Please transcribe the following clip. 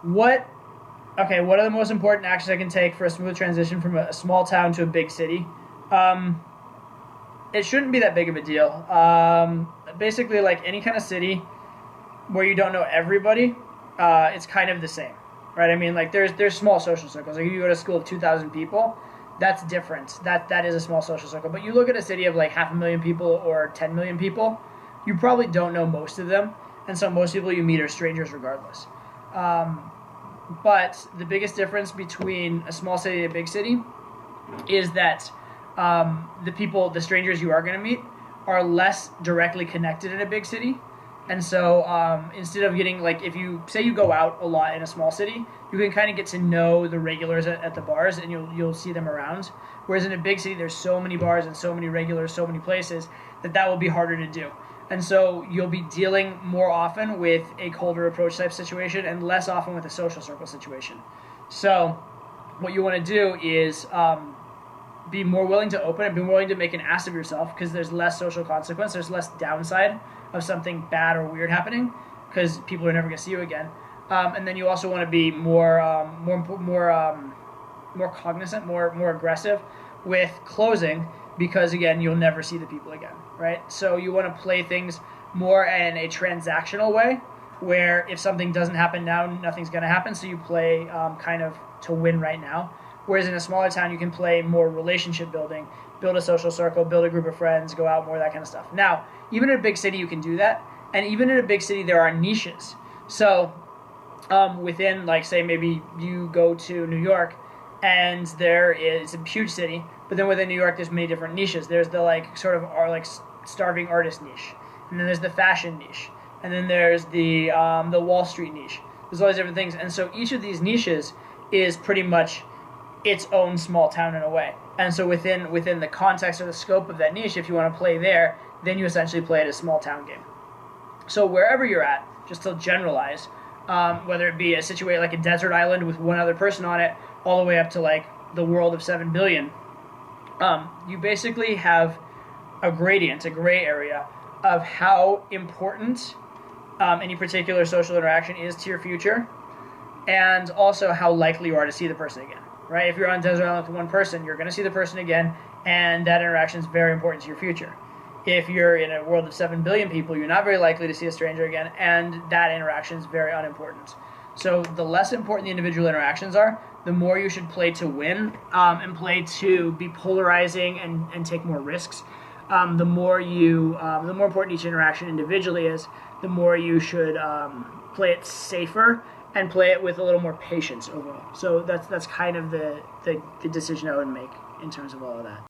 What what are the most important actions I can take for a smooth transition from a small town to a big city? Um, it shouldn't be that big of a deal. Basically, like any kind of city where you don't know everybody, it's kind of the same, right? I mean, like there's small social circles. Like if you go to a school of 2,000 people, that's different. That is a small social circle. But you look at a city of like 500,000 people or 10 million people, you probably don't know most of them, and so most people you meet are strangers regardless. Um, but the biggest difference between a small city and a big city is that the strangers you are going to meet, are less directly connected in a big city. And so instead of getting, like, if you say you go out a lot in a small city, you can kind of get to know the regulars at the bars, and you'll see them around. Whereas in a big city, there's so many bars and so many regulars, so many places that will be harder to do. And so you'll be dealing more often with a colder approach type situation and less often with a social circle situation. So what you want to do is be more willing to open and be more willing to make an ass of yourself, because there's less social consequence, there's less downside of something bad or weird happening, because people are never going to see you again. And then you also want to be more cognizant, more aggressive with closing, because again, you'll never see the people again, right? So you want to play things more in a transactional way, where if something doesn't happen now, nothing's going to happen. So you play kind of to win right now. Whereas in a smaller town, you can play more relationship building, build a social circle, build a group of friends, go out more, that kind of stuff. Now, even in a big city, you can do that. And even in a big city, there are niches. So within, like, say, maybe you go to New York, and there is a huge city, but then within New York, there's many different niches. There's the, like, sort of starving artist niche. And then there's the fashion niche. And then there's the Wall Street niche. There's all these different things. And so each of these niches is pretty much its own small town in a way. And so within the context or the scope of that niche, if you want to play there, then you essentially play at a small town game. So wherever you're at, just to generalize, whether it be a situation like a desert island with one other person on it, all the way up to like the world of 7 billion, you basically have a gradient, a gray area of how important any particular social interaction is to your future, and also how likely you are to see the person again. Right? If you're on a desert island with one person, you're going to see the person again, and that interaction is very important to your future. If you're in a world of 7 billion people, you're not very likely to see a stranger again, and that interaction is very unimportant. So the less important the individual interactions are, the more you should play to win, and play to be polarizing and take more risks. The more important each interaction individually is, the more you should play it safer and play it with a little more patience overall. So that's kind of the decision I would make in terms of all of that.